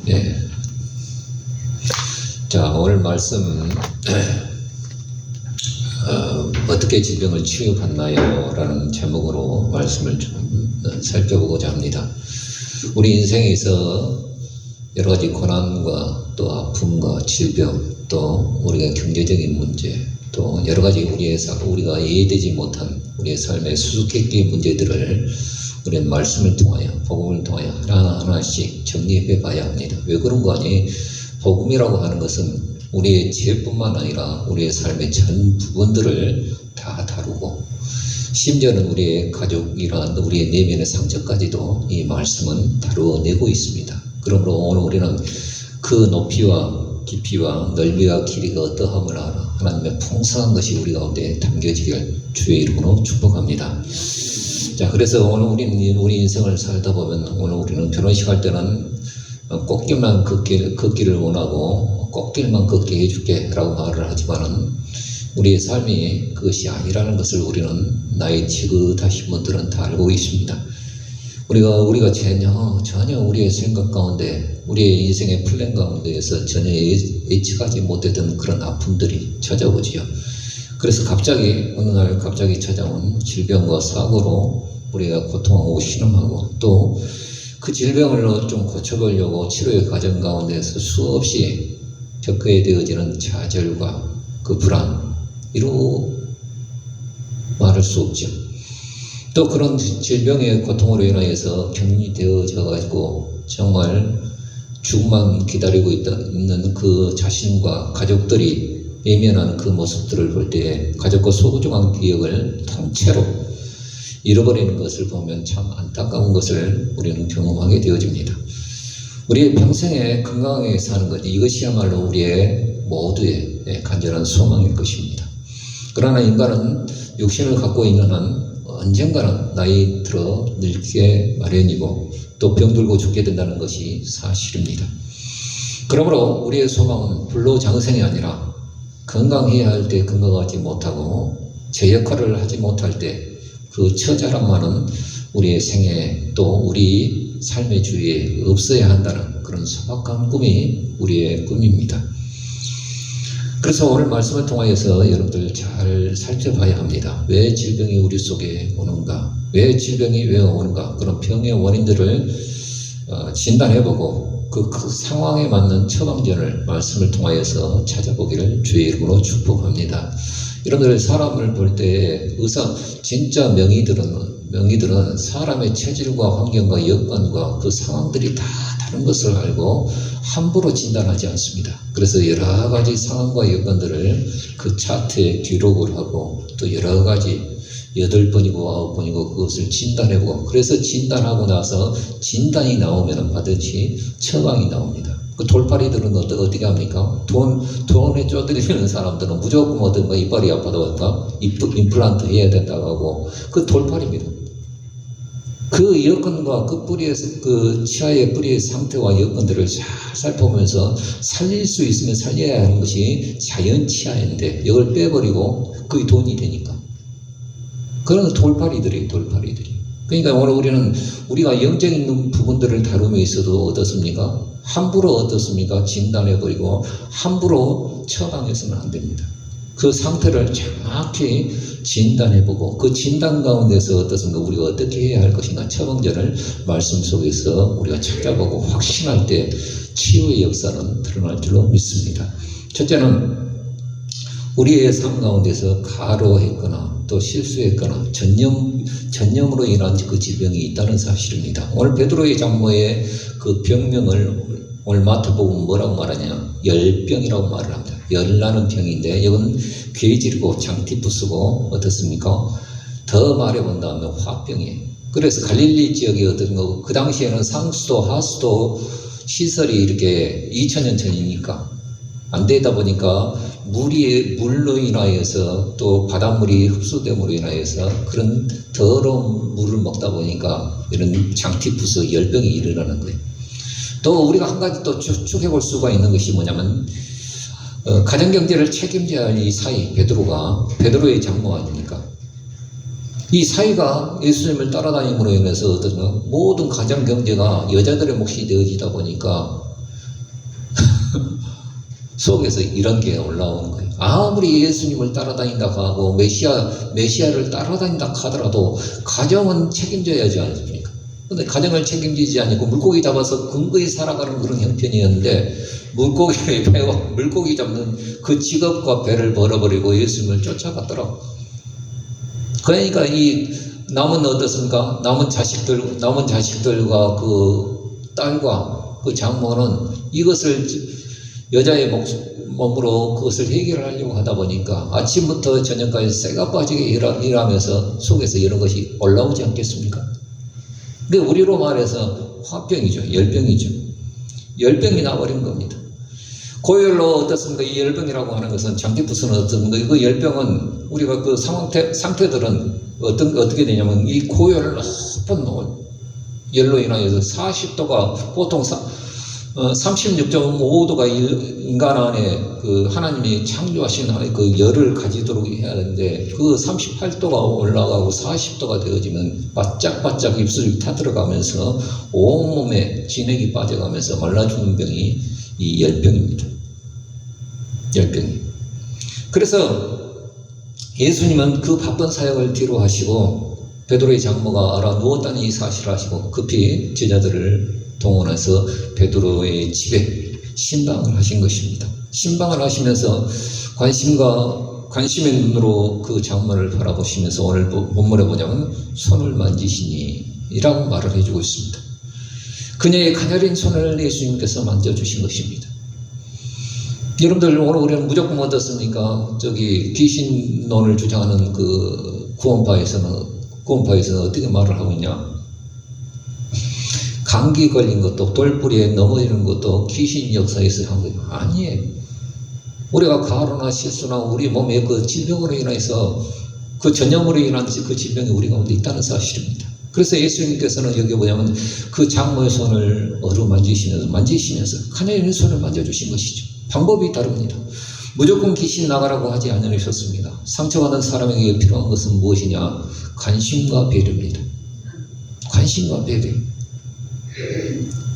네. 자, 오늘 말씀 어떻게 질병을 치유받나요? 라는 제목으로 말씀을 좀 살펴보고자 합니다. 우리 인생에서 여러 가지 고난과 또 아픔과 질병, 또 우리가 경제적인 문제, 또 여러 가지 우리가 이해되지 못한 우리의 삶의 수수께끼 문제들을 우리는 말씀을 통하여, 복음을 통하여 하나하나씩 정리해 봐야 합니다. 왜 그런 거 아니? 복음이라고 하는 것은 우리의 죄뿐만 아니라 우리의 삶의 전 부분들을 다 다루고, 심지어는 우리의 가족이란 우리의 내면의 상처까지도 이 말씀은 다루어내고 있습니다. 그러므로 오늘 우리는 그 높이와 깊이와 넓이와 길이가 어떠함을 알아 하나님의 풍성한 것이 우리 가운데 담겨지길 주의 이름으로 축복합니다. 자, 그래서 오늘 우리 인생을 살다 보면, 오늘 우리는 결혼식 할 때는 꽃길만 걷기를 원하고 꽃길만 걷게 해줄게 라고 말을 하지만은, 우리의 삶이 그것이 아니라는 것을 우리는 나이 지긋하신 분들은 다 알고 있습니다. 우리가 전혀 우리의 생각 가운데, 우리의 인생의 플랜 가운데에서 전혀 예측하지 못했던 그런 아픔들이 찾아오지요. 그래서 어느 날 갑자기 찾아온 질병과 사고로 우리가 고통하고 신음하고, 또 그 질병을 좀 고쳐보려고 치료의 과정 가운데서 수없이 겪게 되어지는 좌절과 그 불안, 이루 말할 수 없죠. 또 그런 질병의 고통으로 인하여서 격리 되어져 가지고 정말 죽음만 기다리고 있는 그 자신과 가족들이 외면하는 그 모습들을 볼 때, 가족과 소중한 기억을 통째로 잃어버리는 것을 보면 참 안타까운 것을 우리는 경험하게 되어집니다. 우리의 평생에 건강하게 사는 것, 이것이야말로 우리의 모두의 간절한 소망일 것입니다. 그러나 인간은 육신을 갖고 있는 한 언젠가는 나이 들어 늙게 마련이고, 또 병들고 죽게 된다는 것이 사실입니다. 그러므로 우리의 소망은 불로장생이 아니라, 건강해야 할 때 건강하지 못하고 제 역할을 하지 못할 때 그 처자란만은 우리의 생애, 또 우리 삶의 주위에 없어야 한다는 그런 소박한 꿈이 우리의 꿈입니다. 그래서 오늘 말씀을 통하여서 여러분들 잘 살펴봐야 합니다. 왜 질병이 우리 속에 오는가? 왜 질병이 왜 오는가? 그런 병의 원인들을 진단해보고 그 상황에 맞는 처방전을 말씀을 통하여서 찾아보기를 주의 이름으로 축복합니다. 여러분들 사람을 볼 때 진짜 명의들은 사람의 체질과 환경과 여건과 그 상황들이 다 다른 것을 알고 함부로 진단하지 않습니다. 그래서 여러 가지 상황과 여건들을 그 차트에 기록을 하고, 또 여러 가지 8번이고 9번이고 그것을 진단해보고, 그래서 진단하고 나서 진단이 나오면 반드시 처방이 나옵니다. 그 돌팔이들은 어떻게 합니까? 돈에 쪼들리는 사람들은 무조건 어떤 거 이빨이 아파도 임플란트 해야 된다고 하고, 그 돌팔입니다. 그 여건과 그 치아의 뿌리의 상태와 여건들을 잘 살펴보면서 살릴 수 있으면 살려야 하는 것이 자연 치아인데, 이걸 빼버리고 그게 돈이 되니까. 그런 돌팔이들이. 그러니까 오늘 우리가 영적인 부분들을 다루며 있어도 어떻습니까? 함부로 진단해버리고 함부로 처방해서는 안 됩니다. 그 상태를 정확히 진단해보고, 그 진단 가운데서 어떻습니까? 우리가 어떻게 해야 할 것인가 처방전을 말씀 속에서 우리가 찾아보고 확신할 때 치유의 역사는 드러날 줄로 믿습니다. 첫째는 우리의 삶 가운데서 가로했거나 또 실수했거나 전염으로 인한 그 질병이 있다는 사실입니다. 오늘 베드로의 장모의 그 병명을 오늘 마태복음 뭐라고 말하냐? 열병이라고 말을 합니다. 열나는 병인데, 이건 괴질이고 장티푸스고 어떻습니까? 더 말해본다면 화병이에요. 그래서 갈릴리 지역이 어떤 거고, 그 당시에는 상수도 하수도 시설이 이렇게 2000년 전이니까 안 되다 보니까 물로 인하여서, 또 바닷물이 흡수됨으로 인하여서 그런 더러운 물을 먹다 보니까 이런 장티푸스 열병이 일어나는 거예요. 또 우리가 한 가지 또 추측해 볼 수가 있는 것이 뭐냐면, 가정경제를 책임져야 할 이 사이, 베드로의 장모 아닙니까? 이 사이가 예수님을 따라다님으로 인해서 모든 가정경제가 여자들의 몫이 되어지다 보니까 속에서 이런 게 올라오는 거예요. 아무리 예수님을 따라다닌다고 하고 메시아를 따라다닌다 하더라도 가정은 책임져야지 않습니까? 근데 가정을 책임지지 않고 물고기 잡아서 근거히 살아가는 그런 형편이었는데 물고기 잡는 그 직업과 배를 벌어버리고 예수님을 쫓아갔더라고. 그러니까 이 남은 어떻습니까? 남은 자식들과 그 딸과 그 장모는 이것을 여자의 몸으로 그것을 해결하려고 하다 보니까 아침부터 저녁까지 쇠가 빠지게 일하면서 속에서 이런 것이 올라오지 않겠습니까? 근데 우리로 말해서 화병이죠. 열병이죠. 열병이 나버린 겁니다. 고열로 어떻습니까? 이 열병이라고 하는 것은 장기부스는 어떻습니까? 그 열병은 우리가 그 상태들은 어떻게 되냐면 이 고열 높은 열로 인하여서 40도가 보통 36.5도가 인간 안에 그 하나님이 창조하신 그 열을 가지도록 해야 하는데 그 38도가 올라가고 40도가 되어지면 바짝바짝 입술이 타들어가면서 온몸에 진액이 빠져가면서 말라 죽는 병이 이 열병입니다. 열병이. 그래서 예수님은 그 바쁜 사역을 뒤로 하시고 베드로의 장모가 알아 누웠다는 이 사실을 하시고 급히 제자들을 동원해서 베드로의 집에 신방을 하신 것입니다. 신방을 하시면서 관심의 눈으로 그 장모를 바라보시면서 오늘 본문에 보자면 손을 만지시니 이라고 말을 해주고 있습니다. 그녀의 가녀린 손을 예수님께서 만져주신 것입니다. 여러분들 오늘 우리는 무조건 어떻습니까? 저기 귀신론을 주장하는 그 구원파에서는 어떻게 말을 하고 있냐? 감기 걸린 것도 돌뿌리에 넘어지는 것도 귀신 역사에서 한 거예요. 아니에요. 우리가 가로나 실수나 우리 몸의 그 질병으로 인해서 그 전염으로 인한 그 질병이 우리 가운데 있다는 사실입니다. 그래서 예수님께서는 여기 뭐냐면 그 장모의 손을 만지시면서 가녀린 손을 만져주신 것이죠. 방법이 다릅니다. 무조건 귀신 나가라고 하지 않으셨습니다. 상처받은 사람에게 필요한 것은 무엇이냐? 관심과 배려입니다. 관심과 배려.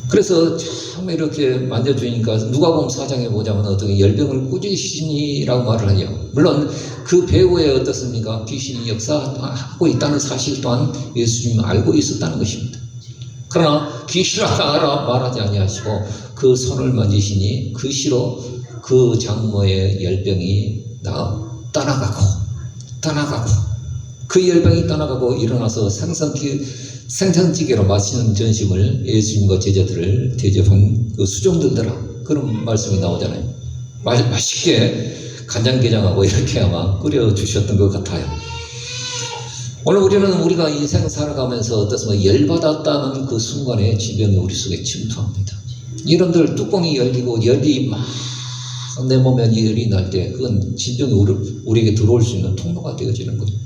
그래서 참 이렇게 만져주니까 누가복음 4장에 보자면 어떻게 열병을 꾸짖으시니라고 말을 하죠. 물론 그 배후에 어떻습니까? 귀신이 역사하고 있다는 사실 또한 예수님은 알고 있었다는 것입니다. 그러나 귀신을 알아 말하지 아니하시고 그 손을 만지시니 그 시로 그 장모의 열병이 떠나가고 그 열병이 떠나가고 일어나서 생선찌개로 맛있는 전심을 예수님과 제자들을 대접한 그 수종들더라. 그런 말씀이 나오잖아요. 맛있게 간장게장하고 이렇게 아마 끓여주셨던 것 같아요. 오늘 우리가 인생 살아가면서 어떻습니까? 열받았다는 그 순간에 질병이 우리 속에 침투합니다. 여러분들 뚜껑이 열리고 열이 막 내 몸에 열이 날 때 그건 질병이 우리에게 들어올 수 있는 통로가 되어지는 거예요.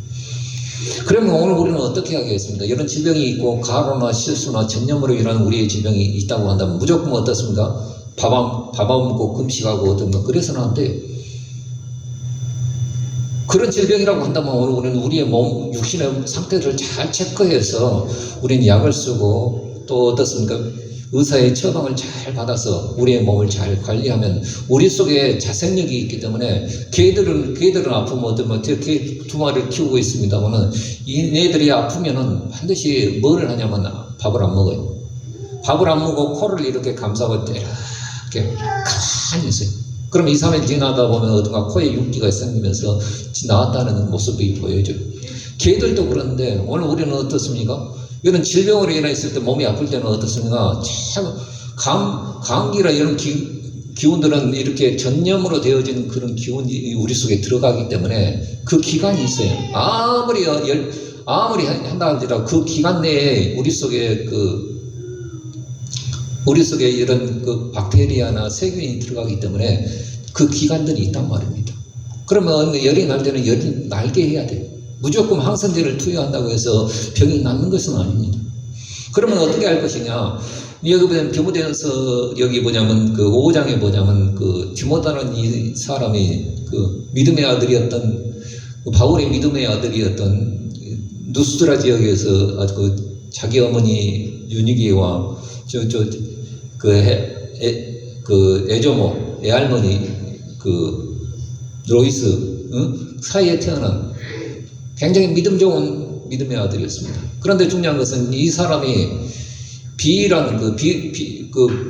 그러면 오늘 우리는 어떻게 하겠습니까? 이런 질병이 있고 가로나 실수나 전염으로 인한 우리의 질병이 있다고 한다면 무조건 어떻습니까? 밥 안 먹고 금식하고 어떤가 그래서는 안 돼요. 그런 질병이라고 한다면 오늘 우리는 우리의 몸, 육신의 상태를 잘 체크해서 우리는 약을 쓰고 또 어떻습니까? 의사의 처방을 잘 받아서 우리의 몸을 잘 관리하면 우리 속에 자생력이 있기 때문에 개들은 아프면 어쩌면 개 두 마리를 키우고 있습니다만은 얘네들이 아프면은 반드시 뭐를 하냐면 밥을 안 먹어요. 밥을 안 먹고 코를 이렇게 감싸고 이렇게 가만히 있어요. 그럼 2, 3일 지나다 보면 어떤가 코에 윤기가 생기면서 나왔다는 모습이 보여져요. 개들도 그런데 오늘 우리는 어떻습니까? 이런 질병으로 인했을 때 몸이 아플 때는 어떻습니까? 참 감기라 이런 기운들은 이렇게 전염으로 되어진 그런 기운이 우리 속에 들어가기 때문에 그 기간이 있어요. 아무리 한다 할지라도 그 기간 내에 우리 속에 이런 그 박테리아나 세균이 들어가기 때문에 그 기간들이 있단 말입니다. 그러면 열이 날 때는 열이 날게 해야 돼요. 무조건 항생제를 투여한다고 해서 병이 낫는 것은 아닙니다. 그러면 어떻게 할 것이냐? 여기 보면 디모데전서 여기 보자면 그 5장에 보자면 그 디모다는 이 사람이 그 믿음의 아들이었던 바울의 믿음의 아들이었던 누스드라 지역에서 아주 그 자기 어머니 유니게와 그 에조모 애할머니 그 로이스 사이에 태어난 굉장히 믿음 좋은 믿음의 아들이었습니다. 그런데 중요한 것은 이 사람이 비라는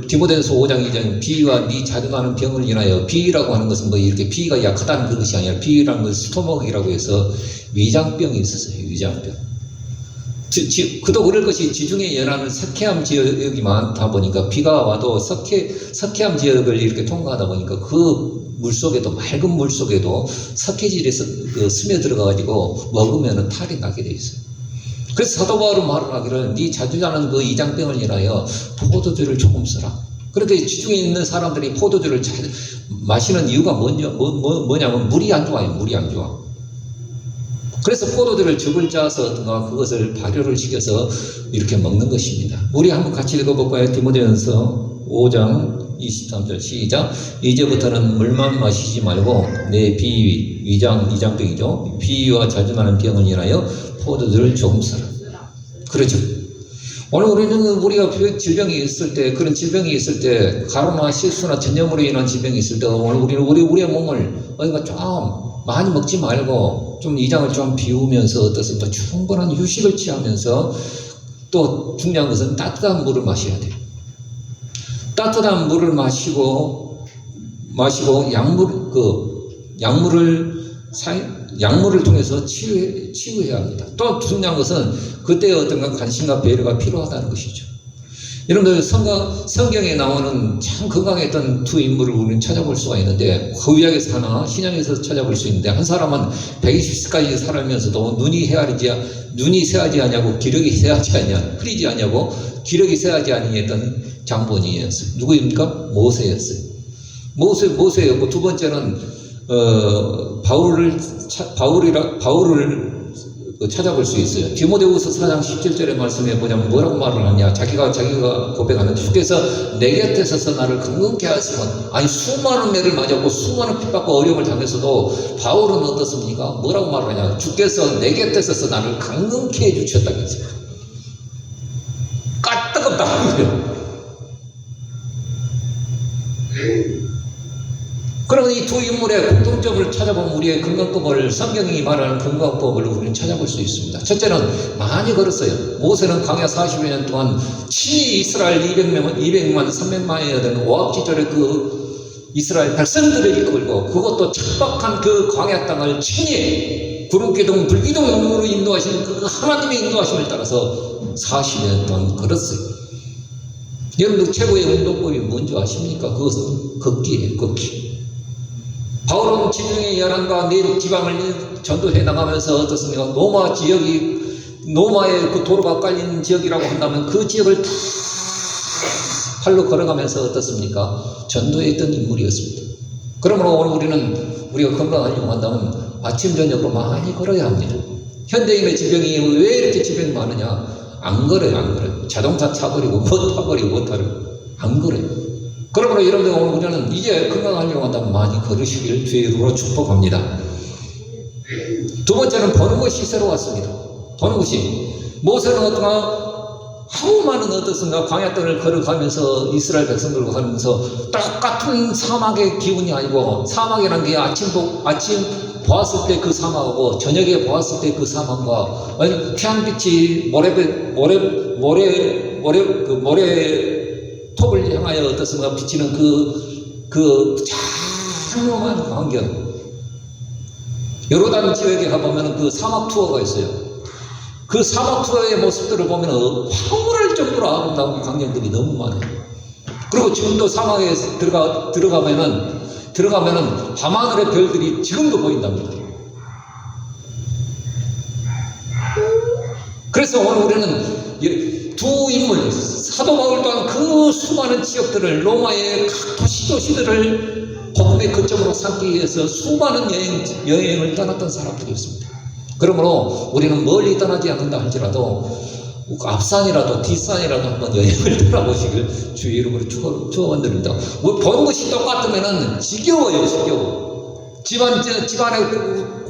디모데전서 5장 2장 비와 네 자주 나는 병을 인하여 비라고 하는 것은 뭐 이렇게 비가 약하다는 그것이 아니라 비라는 것은 스토막이라고 해서 위장병이 있었어요. 위장병. 그도 그럴 것이 지중해 연안은 석회암 지역이 많다 보니까 비가 와도 석회암 지역을 이렇게 통과하다 보니까 그 물속에도 맑은 물속에도 석회질이 스며들어가 가지고 먹으면 탈이 나게 돼 있어요. 그래서 사도 바울은 말을 하기를 네 자주 나는 그 이장병을 인하여 포도주를 조금 쓰라. 그렇게 지중해 있는 사람들이 포도주를 마시는 이유가 뭐냐면 물이 안 좋아요. 물이 안 좋아. 그래서 포도주를 즙을 짜서 그것을 발효를 시켜서 이렇게 먹는 것입니다. 우리 한번 같이 읽어볼까요? 디모데전서 5장 23절 시작. 이제부터는 물만 마시지 말고 내 이장병이죠. 비위와 자주 나는 병을 인하여 포도주를 조금 쓰라. 그렇죠. 오늘 우리가 질병이 있을 때, 그런 질병이 있을 때, 가루나 실수나 전염으로 인한 질병이 있을 때, 오늘 우리의 몸을 어디가 좀 많이 먹지 말고, 좀 이장을 좀 비우면서 어떻습니까? 충분한 휴식을 취하면서, 또 중요한 것은 따뜻한 물을 마셔야 돼요. 따뜻한 물을 마시고, 약물을 통해서 치유해야 합니다. 또 중요한 것은 그때의 어떤가 관심과 배려가 필요하다는 것이죠. 여러분들 성경에 나오는 참 건강했던 두 인물을 우리는 찾아볼 수가 있는데 구약에서 하나, 신약에서 찾아볼 수 있는데 한 사람은 120세까지 살면서도 눈이 새하지 않냐고 기력이 새하지 않냐, 흐리지 않냐고 기력이 새하지 아니했던 장본인이었어요. 누구입니까? 모세였어요. 모세였고 두 번째는 바울을 찾아볼 수 있어요. 디모데후서 4장 17절의 말씀에 보자면 뭐라고 말을 하냐. 자기가 고백하는데 주께서 내 곁에 서서 나를 강건케 하시면, 아니 수많은 매를 맞았고 수많은 핍박과 어려움을 당했어도 바울은 어떻습니까? 뭐라고 말을 하냐. 주께서 내 곁에 서서 나를 강건케 해주셨다고 했어요. 까뜨겁다. 그러면 이 두 인물의 공통점을 찾아보면 우리의 건강법을, 성경이 말하는 건강법을 우리는 찾아볼 수 있습니다. 첫째는 많이 걸었어요. 모세는 광야 40여 년 동안 친히 이스라엘 200만 300만이나 되는 오합지졸의 그 이스라엘 백성들을 이끌고, 그것도 척박한 그 광야 땅을 친히 구름기둥 불기둥 용으로 인도하시는 그 하나님의 인도하심을 따라서 40여 년 동안 걸었어요. 여러분들 최고의 운동법이 뭔지 아십니까? 그것은 걷기예요. 걷기. 바울은 지중해 연안과 내륙 지방을 전도해 나가면서 어떻습니까? 노마의 그 도로가 깔린 지역이라고 한다면 그 지역을 다 팔로 걸어가면서 어떻습니까? 전도했던 인물이었습니다. 그러므로 오늘 우리가 건강하려고 한다면 아침 저녁으로 많이 걸어야 합니다. 현대인의 질병이 왜 이렇게 질병이 많으냐? 안 걸어요. 자동차 타버리고 못 타버리고 안 걸어요. 그러므로 여러분들 오늘 우리는 이제 건강하려고 한다면 많이 걸으시길 주의 이름으로 축복합니다. 두 번째는 보는 것이 새로웠습니다. 보는 것이. 모세는 하루 많은 어떻습니까? 광야 땅을 걸어가면서 이스라엘 백성들과 가면서 똑같은 사막의 기운이 아니고, 사막이라는 게 아침 보았을 때 그 사막하고 저녁에 보았을 때 그 사막과 태양빛이 모래 톱을 향하여 어떻습니까? 비치는 그 장엄한 광경. 요르단 지역에 가보면 그 사막 투어가 있어요. 그 사막 투어의 모습들을 보면 황홀할 정도로 아름다운 광경들이 너무 많아요. 그리고 지금도 사막에 들어가면은 밤하늘의 별들이 지금도 보인답니다. 그래서 오늘 우리는 두 인물, 사도 바울 또한 그 수많은 지역들을, 로마의 각 도시들을 복음의 거점으로 삼기 위해서 수많은 여행을 떠났던 사람들이었습니다. 그러므로 우리는 멀리 떠나지 않는다 할지라도 앞산이라도 뒷산이라도 한번 여행을 떠나보시길 주의 이름으로 축원드립니다. 보는 것이 똑같으면 지겨워요. 집안의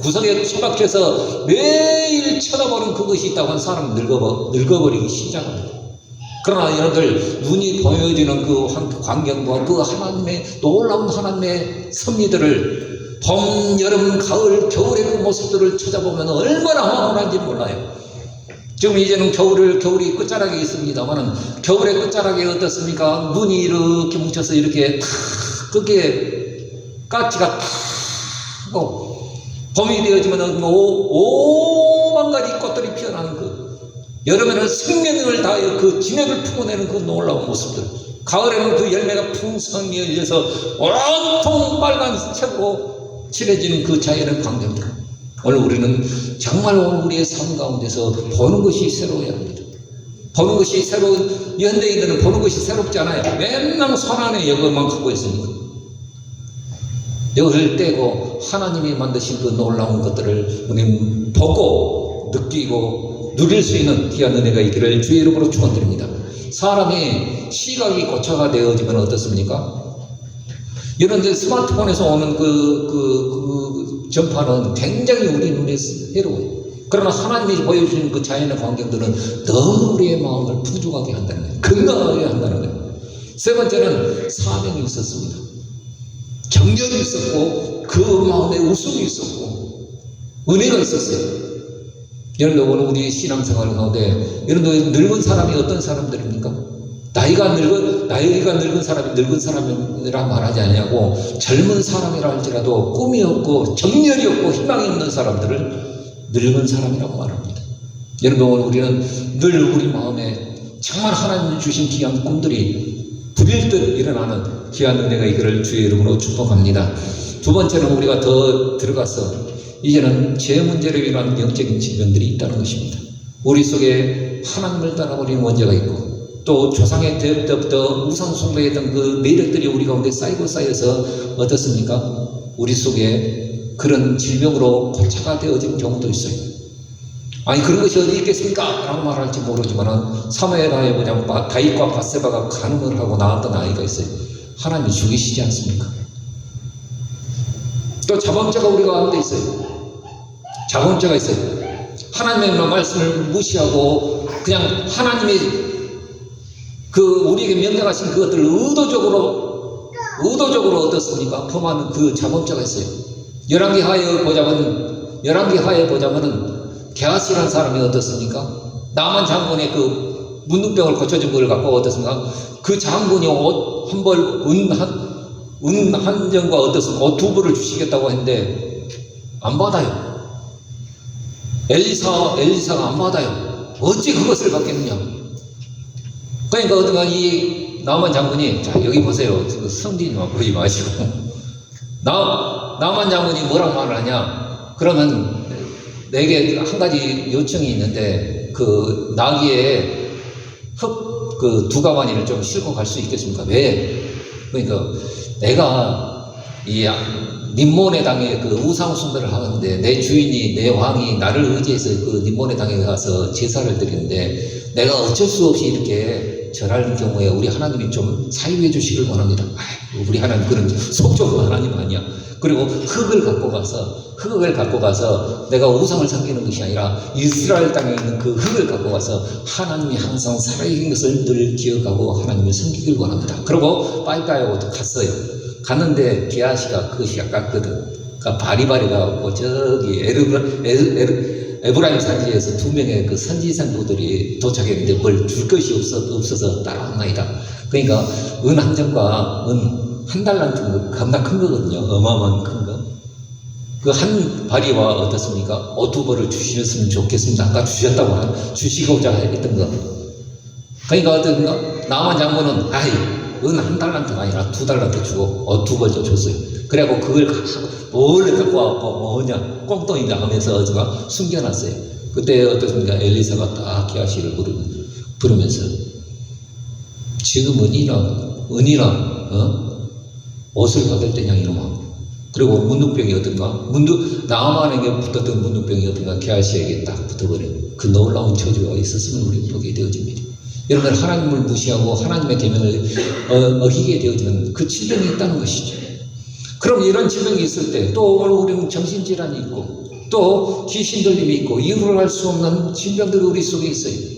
구석에 처박혀서 매일 쳐다보는 그것이 있다고 한 사람은 늙어버리기 시작합니다. 그러나 여러분들 눈이 보여지는 그 광경과 그 하나님의 놀라운 하나님의 섭리들을 봄, 여름, 가을, 겨울의 그 모습들을 찾아보면 얼마나 황홀한지 몰라요. 지금 이제는 겨울이 끝자락에 있습니다만은 겨울의 끝자락에 어떻습니까? 눈이 이렇게 뭉쳐서 이렇게 탁 그게 까치가 탁 하고 봄이 되어지면은 오만 가지 꽃들이 피어나는 그 여름에는 생명을 다하여 그 진액을 품어내는 그 놀라운 모습들, 가을에는 그 열매가 풍성히 열려서 온통 빨간색으로 칠해지는 그 자연의 광경들. 오늘 우리는 정말 오늘 우리의 삶 가운데서 보는 것이 새로워야 합니다. 보는 것이 새로운, 현대인들은 보는 것이 새롭지 않아요. 맨날 손안에 여것만 갖고 있으니까. 여기를 떼고 하나님이 만드신 그 놀라운 것들을 우리는 보고 느끼고 누릴 수 있는 귀한 은혜가 있기를 주의 이름으로 축원드립니다. 사람이 시각이 고쳐가 되어지면 어떻습니까? 이런 스마트폰에서 오는 그 전파는 굉장히 우리 눈에 해로워요. 그러나 하나님이 보여주는 그 자연의 광경들은 너무 우리의 마음을 풍족하게 한다는 거예요. 건강하게 한다는 거예요. 세 번째는 사명이 있었습니다. 정열이 있었고 그 마음에 웃음이 있었고 은혜가 있었어요. 여러분들 오늘 우리 신앙생활 가운데 여러분들 늙은 사람이 어떤 사람들입니까? 나이가 늙은 사람이 늙은 사람이라 말하지 않냐고 젊은 사람이라 할지라도 꿈이 없고 정열이 없고 희망이 없는 사람들을 늙은 사람이라고 말합니다. 여러분 오늘 우리는 늘 우리 마음에 정말 하나님이 주신 귀한 꿈들이 불일 듯 일어나는 귀한 은혜가 있기를 주의 이름으로 축복합니다. 두 번째는 우리가 더 들어가서 이제는 죄 문제로 인한 영적인 질병들이 있다는 것입니다. 우리 속에 하나님을 떠나버린 원죄가 있고 또 조상의 때부터 우상 숭배했던 그 매력들이 우리 가운데 쌓여서 어떻습니까? 우리 속에 그런 질병으로 고착화 되어진 경우도 있어요. 아니 그런 것이 어디 있겠습니까? 라고 말할지 모르지만 사무엘하에 보자면 다윗과 밧세바가 간음을 하고 낳았던 아이가 있어요. 하나님이 죽이시지 않습니까? 또 자범죄가 우리 가운데 있어요. 자범죄가 있어요. 하나님의 말씀을 무시하고 그냥 하나님이 우리에게 명령하신 그것들을 의도적으로 어떻습니까? 범하는 그 자범죄가 있어요. 열왕기하에 보자면은 게하시라는 사람이 어떻습니까? 나만 장군의 그 문둥병을 고쳐준 걸 갖고 어떻습니까? 그 장군이 옷 한 벌, 은 한 정과 어떻습니까? 옷 두 벌을 주시겠다고 했는데 안 받아요. 엘리사가 안 받아요. 어찌 그것을 받겠느냐? 그러니까 어떤가 이 나만 장군이 자 여기 보세요. 성진이만 보지 마시고 나만 장군이 뭐라고 말을 하냐? 그러면 내게 한 가지 요청이 있는데 그 나귀에 그 두 가마니를 좀 싣고 갈 수 있겠습니까? 왜? 그러니까 내가 이 님몬의 땅에 그 우상 숭배를 하는데 내 주인이 내 왕이 나를 의지해서 그 님몬의 땅에 가서 제사를 드리는데 내가 어쩔 수 없이 이렇게 절할 경우에 우리 하나님이 좀 사유해 주시길 원합니다. 우리 하나님 그런 속적인 하나님 아니야. 그리고 흙을 갖고 가서 내가 우상을 섬기는 것이 아니라 이스라엘 땅에 있는 그 흙을 갖고 가서 하나님이 항상 살아계신 것을 늘 기억하고 하나님을 섬기길 원합니다. 그리고 빠이빠이하고 갔어요. 갔는데 게하시가 그것이 아깝거든. 그러니까 바리바리가 없고 저기 에브라임 산지에서 두 명의 그 선지산부들이 도착했는데 뭘 줄 것이 없어서 따라왔나이다. 그러니까 은 한 점과 은 한 달란트 겁나 큰 거거든요. 어마어마한 큰 거. 그 한 바리와 어떻습니까? 옷 두 벌을 주셨으면 좋겠습니다. 아까 주시고자 했던 거. 그러니까 어떤가? 나만 장군은 은 한 달란트가 아니라 두 달란트 주고 옷 두 벌 줬어요. 그래갖고 그걸 몰래 갖고 와갖고 뭐냐 꽁똥이 나가면서 어디가 숨겨놨어요. 그때 어떻습니까? 엘리사가 딱 게하시를 부르면서 지금 은이나 옷을 받을 때냐 이놈아. 그리고 문둥병이 어떤가? 나만에게 붙었던 문둥병이 어떤가? 게하시에게 딱 붙어버려. 그 놀라운 저주가 있었음을 우리 보게 되어집니다. 여러분 하나님을 무시하고 하나님의 계명을 어기게 되어지는 그 질병이 있다는 것이죠. 그럼 이런 질병이 있을 때 또 우리는 정신질환이 있고 또 귀신 들림이 있고 이유를 알 수 없는 질병들이 우리 속에 있어요.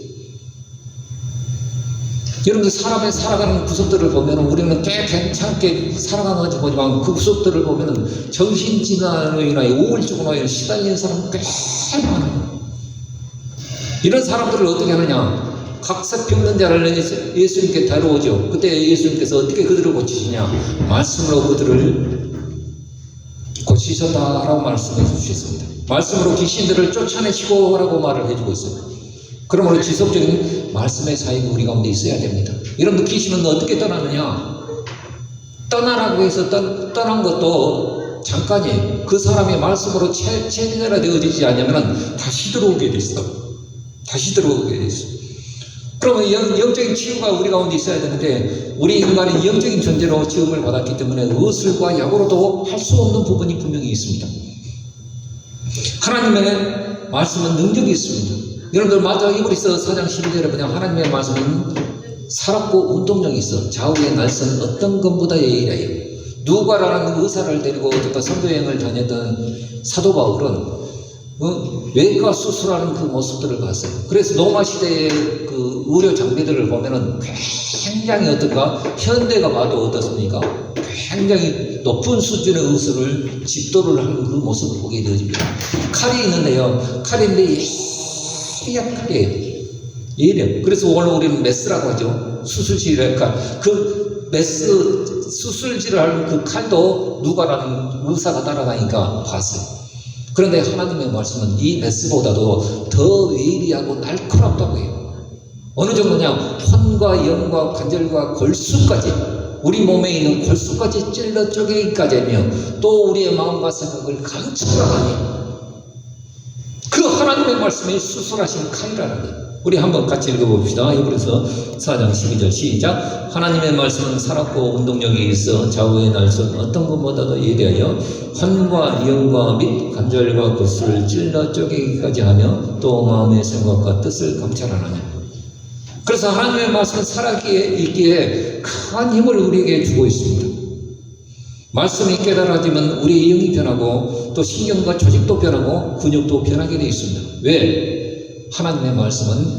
여러분들 사람의 살아가는 구석들을 보면 우리는 꽤 괜찮게 살아가는 건지 보지만 그 구석들을 보면 정신질환으로 인하여 우울증으로 인하여 시달리는 사람은 꽤 많아요. 이런 사람들을 어떻게 하느냐? 각색병든 자를 예수님께 데려오죠. 그때 예수님께서 어떻게 그들을 고치시냐? 말씀으로 그들을 고치셨다라고 말씀해 주셨습니다. 말씀으로 귀신들을 쫓아내시고 라고 말을 해주고 있어요. 그러므로 지속적인 말씀의 사역이 우리 가운데 있어야 됩니다. 여러분들 귀신은 어떻게 떠나느냐? 떠나라고 해서 떠난 것도 잠깐이에요. 그 사람의 말씀으로 체제가 되어지지 않으면 다시 들어오게 돼 있어. 다시 들어오게 돼 있어. 그러면 영적인 치유가 우리 가운데 있어야 되는데 우리 인간은 영적인 존재로 지음을 받았기 때문에 의술과 약으로도 할 수 없는 부분이 분명히 있습니다. 하나님의 말씀은 능력이 있습니다. 여러분들 맞아 이브리서 4장 12절에 보면 하나님의 말씀은 살았고 운동력이 있어 좌우의 날선 어떤 것보다 예의라요. 누가라는 의사를 데리고 어떤 선교여행을 다녔던 사도 바울은 외과 수술하는 그 모습들을 봤어요. 그래서 로마 시대의 그 의료 장비들을 보면은 굉장히 어떤가 현대가 봐도 어떻습니까? 굉장히 높은 수준의 의술을 집도를 하는 그 모습을 보게 되어집니다. 칼이 있는데요. 칼인데 예리한 칼이에요. 예리해요. 그래서 오늘 우리는 메스라고 하죠. 수술실의 칼. 그 메스 수술질을 하는 그 칼도 누가라는 의사가 따라다니까 봤어요. 그런데 하나님의 말씀은 이 메스보다도 더 예리하고 날카롭다고 해요. 어느 정도냐? 혼과 영과 관절과 골수까지 우리 몸에 있는 골수까지 찔러 쪼개기까지 하며 또 우리의 마음과 생각을 감추어가니 그 하나님의 말씀이 수술하신 칼이라는 거예요. 우리 한번 같이 읽어봅시다. 이브리서 4장 12절 시작. 하나님의 말씀은 살았고 운동력이 있어 좌우의 날선 어떤 것보다도 예리하여 혼과 영과 및 관절과 골수를 찔러 쪼개기까지 하며 또 마음의 생각과 뜻을 감찰하느니. 그래서 하나님의 말씀은 살아있기에 큰 힘을 우리에게 주고 있습니다. 말씀이 깨달아지면 우리의 영이 변하고 또 신경과 조직도 변하고 근육도 변하게 되어 있습니다. 왜? 하나님의 말씀은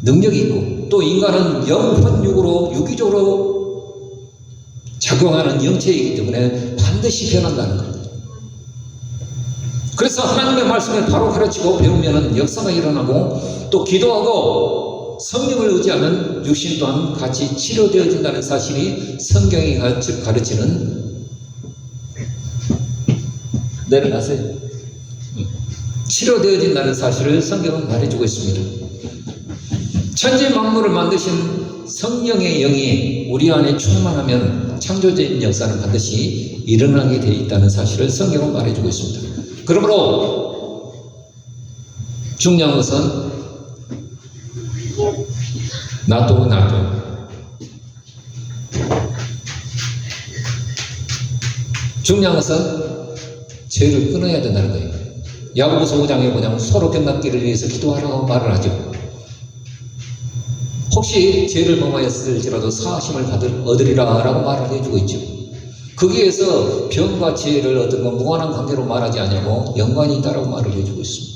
능력이 있고 또 인간은 영혼육으로 유기적으로 작용하는 영체이기 때문에 반드시 변한다는 겁니다. 그래서 하나님의 말씀을 바로 가르치고 배우면 역사가 일어나고 또 기도하고 성령을 의지하면 육신 또한 같이 치료되어진다는 사실이 성경이 가르치는 내려가세요. 치료되어진다는 사실을 성경은 말해주고 있습니다. 천지 만물을 만드신 성령의 영이 우리 안에 충만하면 창조적인 역사는 반드시 일어나게 되어 있다는 사실을 성경은 말해주고 있습니다. 그러므로 중요한 것은 나도 중요한 것은 죄를 끊어야 된다는 거예요. 야고보서 5장에 보면 서로 병낫기를 위해서 기도하라고 말을 하죠. 혹시 죄를 범하였을지라도 사하심을 얻으리라 라고 말을 해주고 있죠. 거기에서 병과 죄를 어떤 건 무관한 관계로 말하지 않냐고 연관이 있다라고 말을 해주고 있습니다.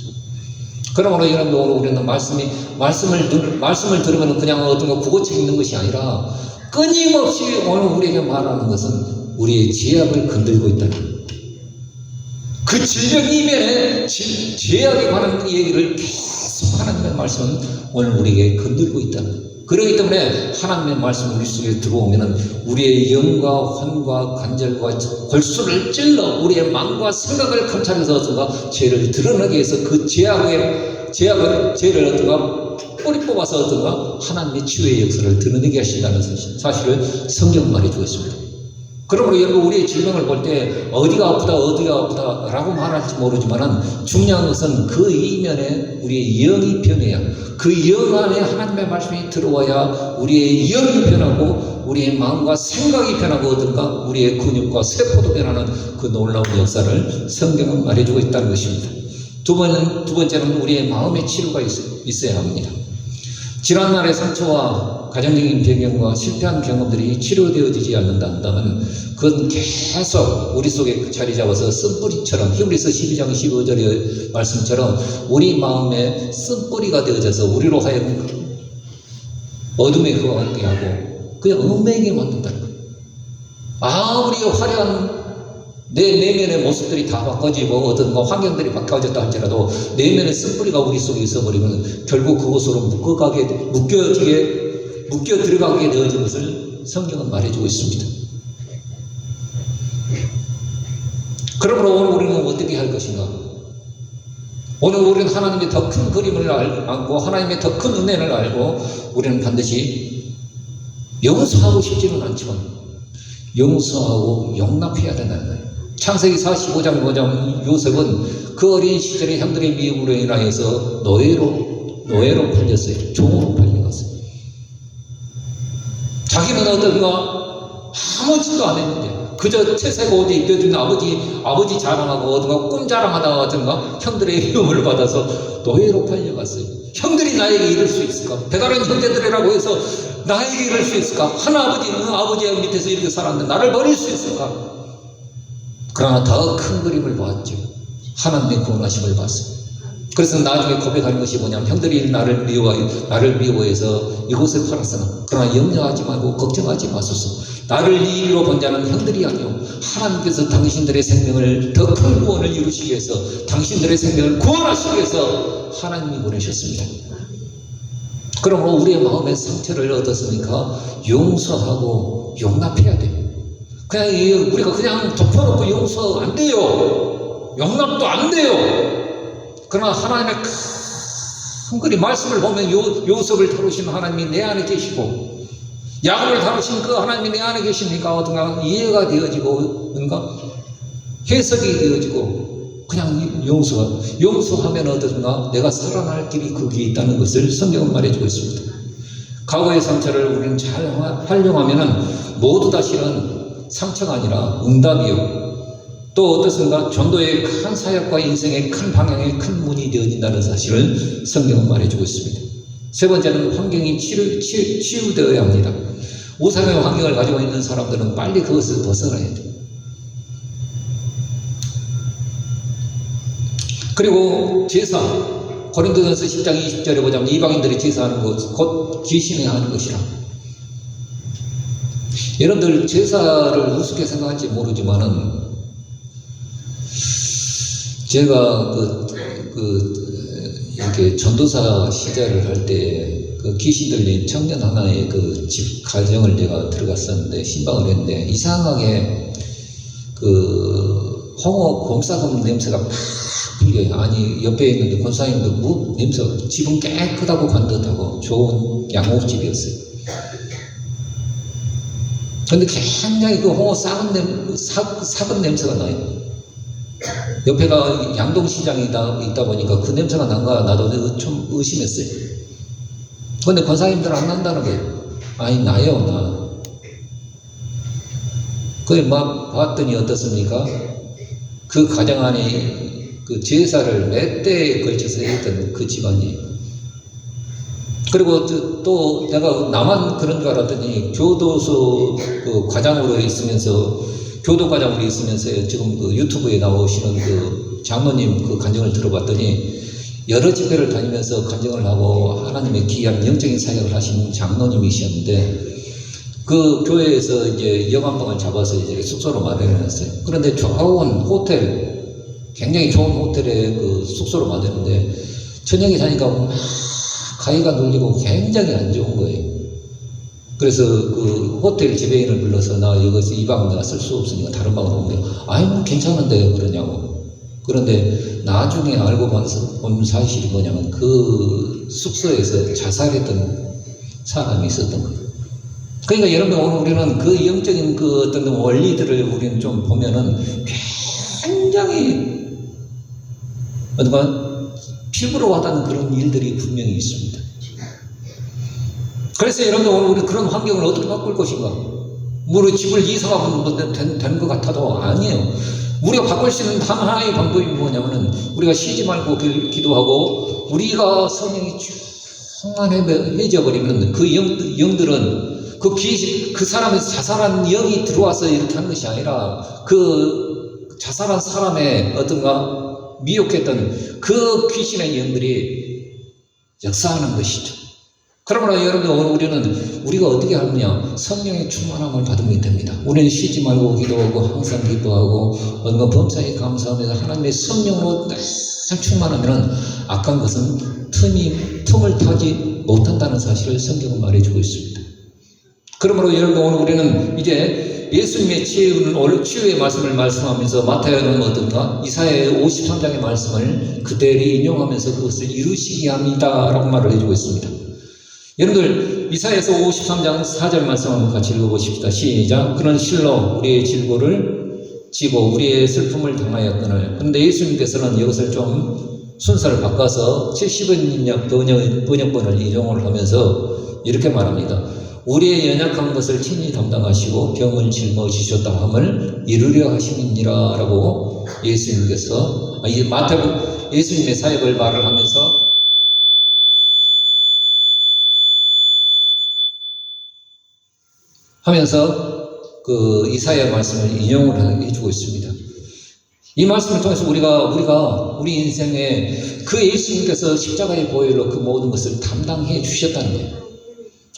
그러므로 여러분들 오늘 우리는 말씀을 들으면 그냥 어떤 거 국어책 읽는 것이 아니라 끊임없이 오늘 우리에게 말하는 것은 우리의 죄악을 건들고 있다는 거예요. 그 질병 이면에 죄악에 관한 얘기를 계속 하나님의 말씀은 오늘 우리에게 건들고 있다는 거예요. 그렇기 때문에 하나님의 말씀이 우리 속에 들어오면 우리의 영과 혼과 관절과 골수를 찔러 우리의 마음과 생각을 감찰해서 죄를 드러나게 해서 그 죄를 어떤가 뿌리 뽑아서 어떤가 하나님의 치유의 역사를 드러내게 하신다는 사실을 성경 말해주고 있습니다. 그러므로 여러분 우리의 질병을 볼 때 어디가 아프다 라고 말할지 모르지만 중요한 것은 그 이면에 우리의 영이 변해야 그 영 안에 하나님의 말씀이 들어와야 우리의 영이 변하고 우리의 마음과 생각이 변하고 어떤가 우리의 근육과 세포도 변하는 그 놀라운 역사를 성경은 말해주고 있다는 것입니다. 두 번째는 우리의 마음의 치료가 있어야 합니다. 지난날의 상처와 가정적인 배경과 실패한 경험들이 치료되어지지 않는다 한다면 그건 계속 우리 속에 자리 잡아서 쓴뿌리처럼 히브리서 12장 15절의 말씀처럼 우리 마음에 쓴뿌리가 되어져서 우리로 하여금 어둠에 흑암게 하고 그냥 얽매이게 만든다는 거예요. 아무리 화려한 내 내면의 모습들이 다 바꿔지고 어떤 환경들이 바뀌어졌다 할지라도 내면의 쓴뿌리가 우리 속에 있어버리면 결국 그곳으로 묶여 들어가게 되어진 것을 성경은 말해주고 있습니다. 그러므로 오늘 우리는 어떻게 할 것인가? 오늘 우리는 하나님의 더 큰 그림을 알고 하나님의 더 큰 은혜를 알고 우리는 반드시 용서하고 싶지는 않지만 용서하고 용납해야 된다는 거예요. 창세기 45장 5장 요셉은 그 어린 시절에 형들의 미움으로 인하여서 노예로 팔렸어요. 종으로 팔려갔어요. 자기는 어떤가 아무 짓도 안 했는데 그저 채색 옷 입혀준 아버지 자랑하고 어떤가 꿈 자랑하다가 어떤가 형들의 미움을 받아서 노예로 팔려갔어요. 형들이 나에게 이럴 수 있을까? 배가른 형제들이라고 해서 나에게 이럴 수 있을까? 아버지의 밑에서 이렇게 살았는데 나를 버릴 수 있을까? 그러나 더 큰 그림을 보았죠. 하나님의 구원하심을 봤어요. 그래서 나중에 고백하는 것이 뭐냐면 형들이 나를 미워해서 이곳에 팔았으나 그러나 염려하지 말고 걱정하지 마소서. 나를 이 일로 본 자는 형들이 아니오 하나님께서 당신들의 생명을 더 큰 구원을 이루시기 위해서 당신들의 생명을 구원하시기 위해서 하나님이 보내셨습니다. 그러므로 우리의 마음의 상처를 얻었으니까 용서하고 용납해야 돼요. 그냥 우리가 그냥 덮어놓고 용서 안 돼요. 용납도 안 돼요. 그러나 하나님의 큰 그림 말씀을 보면 요셉을 다루신 하나님이 내 안에 계시고 야곱을 다루신 그 하나님이 내 안에 계시니까 어떤가 이해가 되어지고 뭔가 해석이 되어지고 그냥 용서하면 어떤가 내가 살아날 길이 거기에 있다는 것을 성경은 말해주고 있습니다. 과거의 상처를 우리는 잘 활용하면 모두 다 실은 상처가 아니라 응답이요. 또 어떻습니까? 전도의 큰 사역과 인생의 큰 방향의 큰 문이 되어진다는 사실을 성경은 말해주고 있습니다. 세 번째는 환경이 치유되어야 합니다. 우상의 환경을 가지고 있는 사람들은 빨리 그것을 벗어나야 돼요. 그리고 제사, 고린도전서 10장 20절에 보자면 이방인들이 제사하는 것, 곧 귀신이 하는 것이라. 여러분들 제사를 우습게 생각할지 모르지만은 제가 이렇게 전도사 시절을 할 때 그 귀신 들린 청년 하나의 그 집 가정을 내가 들어갔었는데 신방을 했는데 이상하게 그 홍어 곰싸금 냄새가 팍 불려요. 아니 옆에 있는 권사님도 냄새가 집은 깨끗하고 반듯하고 좋은 양옥집이었어요. 근데 굉장히 그 홍어 삭은 냄새가 나요. 옆에가 양동시장이 있다 보니까 그 냄새가 난가 나도 좀 의심했어요. 근데 권사님들 안 난다는 거예요. 아니 나요 나. 그래 막 봤더니 어떻습니까? 그 가정 안에 그 제사를 몇 대에 걸쳐서 했던 그 집안이에요. 그리고 또 내가 나만 그런 줄 알았더니 교도소 그 과장으로 있으면서 지금 그 유튜브에 나오시는 그 장로님 그 간증을 들어봤더니 여러 집회를 다니면서 간증을 하고 하나님의 귀한 영적인 사역을 하시는 장로님이셨는데 그 교회에서 이제 여관방을 잡아서 이제 숙소로 마련해놨어요. 그런데 굉장히 좋은 호텔에 그 숙소로 마련했는데 저녁에 자니까 막 가위가 눌리고 굉장히 안 좋은 거예요. 그래서 그 호텔 지배인을 불러서 나 여기서 이 방은 내가 쓸 수 없으니까 다른 방으로 옮겨. 아니 뭐 괜찮은데 그러냐고. 그런데 나중에 알고 본 사실이 뭐냐면 그 숙소에서 자살했던 사람이 있었던 거예요. 그러니까 여러분 오늘 우리는 그 영적인 그 어떤 원리들을 우리는 좀 보면은 굉장히 어떤가 피부로 와닿는 그런 일들이 분명히 있습니다. 그래서 여러분들 오늘 우리 그런 환경을 어떻게 바꿀 것인가? 우리 집을 이사가면 되는 것 같아도 아니에요. 우리가 바꿀 수 있는 단 하나의 방법이 뭐냐면은 우리가 쉬지 말고 기도하고 우리가 성령이 충만해져 버리면 그 영들은 그 사람의 자살한 영이 들어와서 이렇게 하는 것이 아니라 그 자살한 사람의 어떤가 미혹했던 그 귀신의 영들이 역사하는 것이죠. 그러므로 여러분, 우리는 우리가 어떻게 하느냐? 성령의 충만함을 받으면 됩니다. 우리는 쉬지 말고 기도하고 항상 기도하고 뭔가 범사에 감사하면서 하나님의 성령으로 늘 충만하면 악한 것은 틈을 타지 못한다는 사실을 성경은 말해주고 있습니다. 그러므로 여러분, 오늘 우리는 이제 예수님의 치유의 말씀을 말씀하면서 마태는 어떤가? 이사야의 53장의 말씀을 그대로 인용하면서 그것을 이루시게 합니다 라고 말을 해주고 있습니다. 여러분들, 이사야에서 53장 4절 말씀 한번 같이 읽어보십시다. 시작. 그는 실로 우리의 질고를 지고 우리의 슬픔을 당하였거늘. 그런데 예수님께서는 이것을 좀 순서를 바꿔서 70번역 번역본을 인용을 하면서 이렇게 말합니다. 우리의 연약한 것을 친히 담당하시고 병을 짊어지셨다 함을 이루려 하심이니라 라고 예수님께서 예수님의 사역을 말을 하면서 그 이사야 말씀을 인용을 해주고 있습니다. 이 말씀을 통해서 우리 인생에 그 예수님께서 십자가의 보혈로 그 모든 것을 담당해 주셨다는 거예요.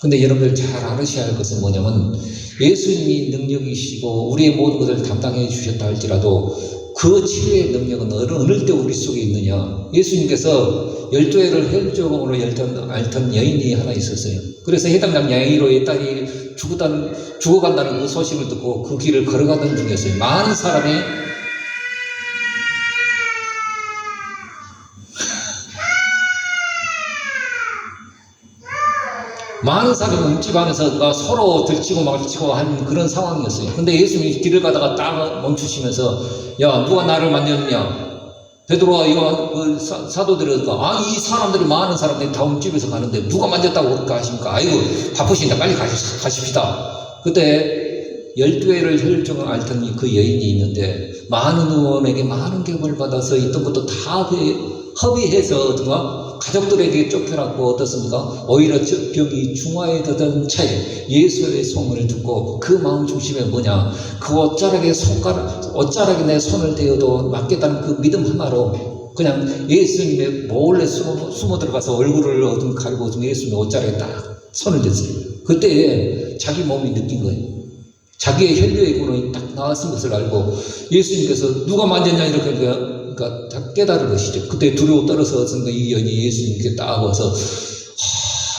근데 여러분들 잘 알으셔야 할 것은 뭐냐면 예수님이 능력이시고 우리의 모든 것을 담당해 주셨다 할지라도 그 치유의 능력은 어느 때 우리 속에 있느냐. 예수님께서 12회를 혈종으로 앓던 여인이 하나 있었어요. 그래서 해당당 야이로의 딸이 죽어간다는 그 소식을 듣고 그 길을 걸어가던 중이었어요. 많은 사람이 움찔하면서 서로 들치고 말치고 하는 그런 상황이었어요. 근데 예수님이 길을 가다가 딱 멈추시면서 야, 누가 나를 만졌느냐? 베드로와 이거 사도들이 이 사람들이 많은 사람들이 다 움찔해서 가는데 누가 만졌다고 그렇게 하십니까? 아이고 바쁘신데 빨리 가십시다. 그때 12회를 혈종을 앓던 그 여인이 있는데 많은 의원에게 많은 격을 받아서 있던 것도 다 허비해서 가족들에게 쫓겨났고 어떻습니까? 오히려 병이 중화에 더던 차에 예수의 소문을 듣고 그 마음 중심에 뭐냐? 그 옷자락에 내 손을 대어도 맞겠다는 그 믿음 하나로 그냥 예수님의 몰래 숨어 들어가서 얼굴을 가리고 예수님의 옷자락에 딱 손을 댔어요. 그때 자기 몸이 느낀 거예요. 자기의 혈류의 근원이 딱 나왔은 것을 알고 예수님께서 누가 만졌냐 이렇게 그러니까 다 깨달은 것이죠. 그때 두려워 떨어서 이 여인이 예수님께 딱 와서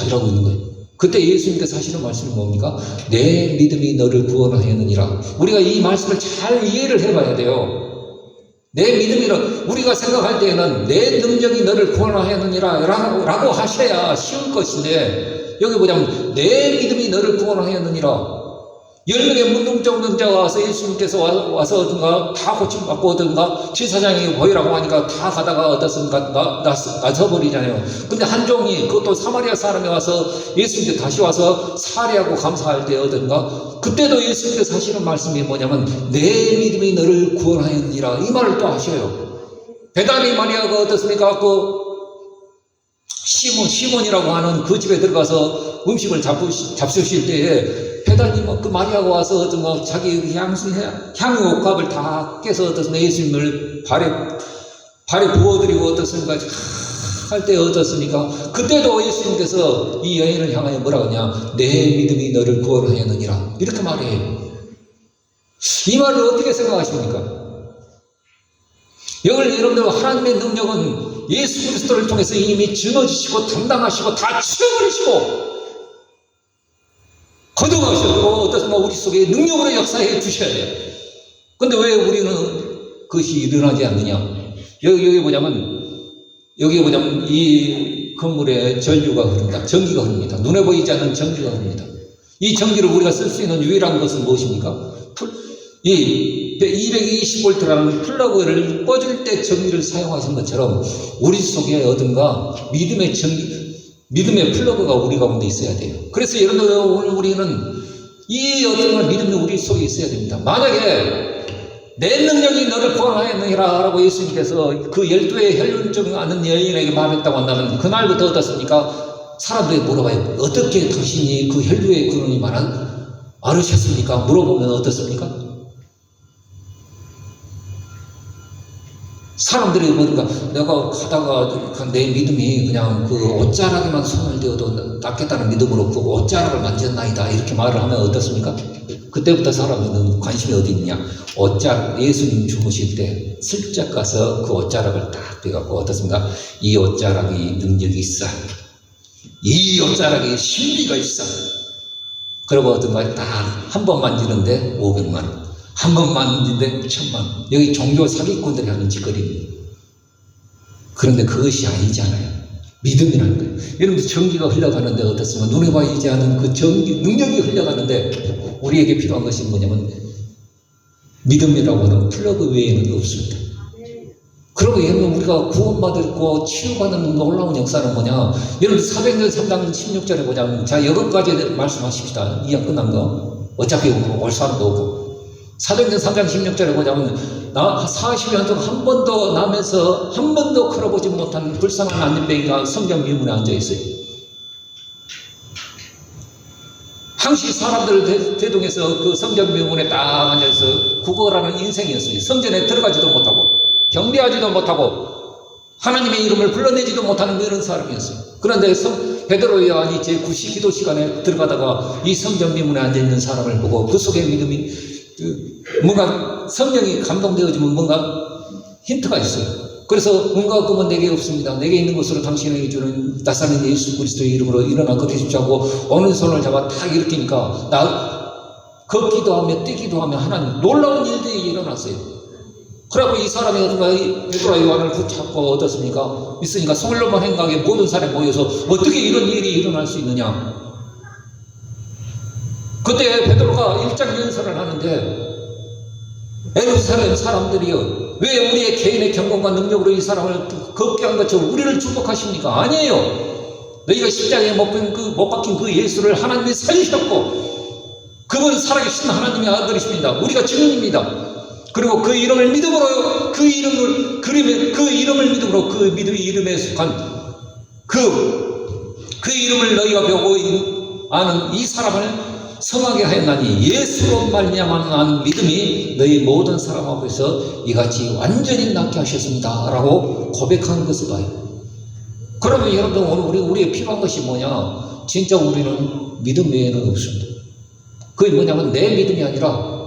이러고 있는 거예요. 그때 예수님께서 하시는 말씀이 뭡니까? 내 믿음이 너를 구원하였느니라. 우리가 이 말씀을 잘 이해를 해봐야 돼요. 내 믿음이 우리가 생각할 때에는 내 능력이 너를 구원하였느니라 라고 하셔야 쉬울 것인데 여기 보자면 내 믿음이 너를 구원하였느니라. 10명의 문둥정자가 와서 예수님께서 와서 어떤가 다 고침받고 어떤가 제사장이 보이라고 하니까 다 가다가 어떻습니까? 나서버리잖아요. 근데 한 종이 그것도 사마리아 사람이 와서 예수님께 다시 와서 살해하고 감사할 때 어떤가 그때도 예수님께서 하시는 말씀이 뭐냐면 내 믿음이 너를 구원하였느니라 이 말을 또 하셔요. 베다니 마리아가 어떻습니까? 시몬이라고 하는 그 집에 들어가서 음식을 잡수실 때에 배단이 그 마리아가 와서 어떤 자기 향유옥합을 다 깨서 어떻습니까? 예수님을 발에 부어드리고 어떻습니까? 할 때 어떻습니까? 그때도 예수님께서 이 여인을 향하여 뭐라고 하냐? 내 믿음이 너를 구원하였느니라. 이렇게 말해요. 이 말을 어떻게 생각하십니까? 여러분들 하나님의 능력은 예수 그리스도를 통해서 이미 짊어지시고 담당하시고 다 치워버리시고 거듭하시고 어떻습니까? 우리 속에 능력으로 역사해 주셔야 돼요. 근데 왜 우리는 그것이 일어나지 않느냐? 여기 보자면 이 건물에 전기가 흐릅니다. 눈에 보이지 않는 전기가 흐릅니다. 이 전기를 우리가 쓸 수 있는 유일한 것은 무엇입니까? 이 220V라는 플러그를 꽂을 때 전기를 사용하신 것처럼 우리 속에 어딘가 믿음의 플러그가 우리 가운데 있어야 돼요. 그래서 여러분들 오늘 우리는 이 어떤 믿음이 우리 속에 있어야 됩니다. 만약에 내 능력이 너를 구원하였느니라 라고 예수님께서 그 12의 혈륜증 아는 여인에게 말했다고 한다면 그날부터 어떻습니까? 사람들이 물어봐요. 어떻게 당신이 그 혈류의 근원이 알으셨습니까? 물어보면 어떻습니까? 사람들이 뭐니까 내가 가다가 내 믿음이 그냥 그 옷자락에만 손을 대어도 낫겠다는 믿음으로 그 옷자락을 만졌나이다 이렇게 말을 하면 어떻습니까? 그때부터 사람들은 관심이 어디 있느냐? 옷자락, 예수님 주무실 때 슬쩍 가서 그 옷자락을 딱 빼갖고 어떻습니까? 이 옷자락이 능력이 있어. 이 옷자락에 신비가 있어. 그러고 어떤가 딱 한 번 만지는데 500만 원. 한 번 만지는데 1000만 원. 여기 종교 사기꾼들이 하는 짓거리입니다. 그런데 그것이 아니잖아요. 믿음이라는 거예요. 여러분 전기가 흘러가는데 어떻습니까? 눈에 보이지 않는 그 전기 능력이 흘러가는데 우리에게 필요한 것이 뭐냐면 믿음이라고 하는 플러그 외에는 없습니다. 그러고 여러분 우리가 구원받고 치유받는 놀라운 역사는 뭐냐? 여러분 사도행전 3장 16절에 보자면 자 여기까지 말씀하십시다. 이양 끝난 거. 어차피 올 사람도 없고. 사도행전 3장 16절에 보자면 나 40년 동안 한 번도 남에서 한 번도 걸어보지 못한 불쌍한 안전뱅이가 성전 미문에 앉아있어요. 항시 사람들을 대동해서 그 성전 미문에 딱 앉아서 구걸하는 인생이었어요. 성전에 들어가지도 못하고 경배하지도 못하고 하나님의 이름을 불러내지도 못하는 그런 사람이었어요. 그런데 베드로 요한이 제9시 기도 시간에 들어가다가 이 성전 미문에 앉아있는 사람을 보고 그 속에 믿음이 뭔가 성령이 감동되어지면 뭔가 힌트가 있어요. 그래서 뭔가 그건 내게 없습니다. 내게 있는 것으로 당신에게 주는 나사렛 예수 그리스도의 이름으로 일어나 걸으십시오 하고 어느 손을 잡아 탁 일으키니까 걷기도 하며 뛰기도 하며 하나님 놀라운 일들이 일어났어요. 그래갖고 이 사람이 베드로 요한을 붙잡고 어떻습니까? 있으니까 솔로몬 행각에 모든 사람이 모여서 어떻게 이런 일이 일어날 수 있느냐? 그때 베드로가 일장 연설을 하는데 예루살렘 사람들이요 왜 우리의 개인의 경건과 능력으로 이 사람을 걷게 한 것처럼 우리를 축복하십니까? 아니에요. 너희가 십자가에 못 박힌 그 예수를 하나님이 살리셨고 그분은 살아계신 하나님의 아들이십니다. 우리가 증인입니다. 그리고 그 이름을 믿음으로 그 이름을 믿음으로 그 믿음의 이름에 속한 그 이름을 너희가 배우고 아는 이 사람을 성하게 하였나니 예수로 말미암아 나는 믿음이 너희 모든 사람 앞에서 이같이 완전히 낫게 하셨습니다 라고 고백하는 것을 봐요. 그러면 여러분들 오늘 우리의 필요한 것이 뭐냐? 진짜 우리는 믿음 외에는 없습니다. 그게 뭐냐면 내 믿음이 아니라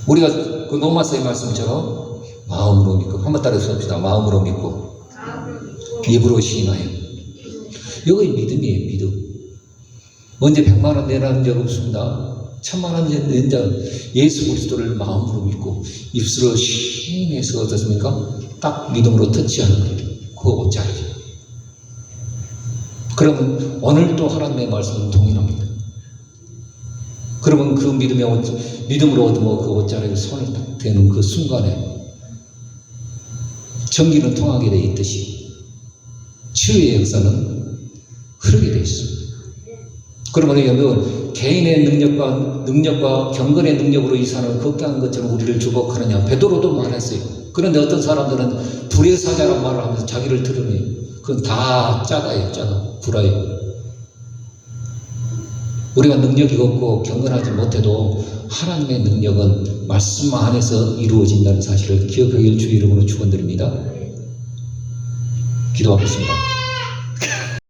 우리가 그 로마서의 말씀처럼 마음으로 믿고 한번 따라서 봅시다. 마음으로 믿고 입으로 시인하여. 여기 믿음이에요. 믿음. 언제 100만 원 내라는 적 없습니다. 1000만 원 낸 적 예수 그리스도를 마음으로 믿고 입술로 시인해서 어떻습니까? 딱 믿음으로 터치하는 거예요. 그거 옷자리죠. 그러면 오늘도 하나님의 말씀은 동일합니다. 그러면 그 믿음으로 얻으면 그 옷자리에 손을 딱 대는 그 순간에 전기는 통하게 돼 있듯이 치유의 역사는 흐르게 돼 있습니다. 그러면 여러분 개인의 능력과 경건의 능력으로 이 사람을 걷게 한 것처럼 우리를 주복하느냐? 베드로도 말했어요. 그런데 어떤 사람들은 불의 사자라는 말을 하면서 자기를 드러내요. 그건 다 짜다예요. 짜다. 불화예요. 우리가 능력이 없고 경건하지 못해도 하나님의 능력은 말씀 안에서 이루어진다는 사실을 기억하길 주의 이름으로 축원드립니다. 기도하겠습니다.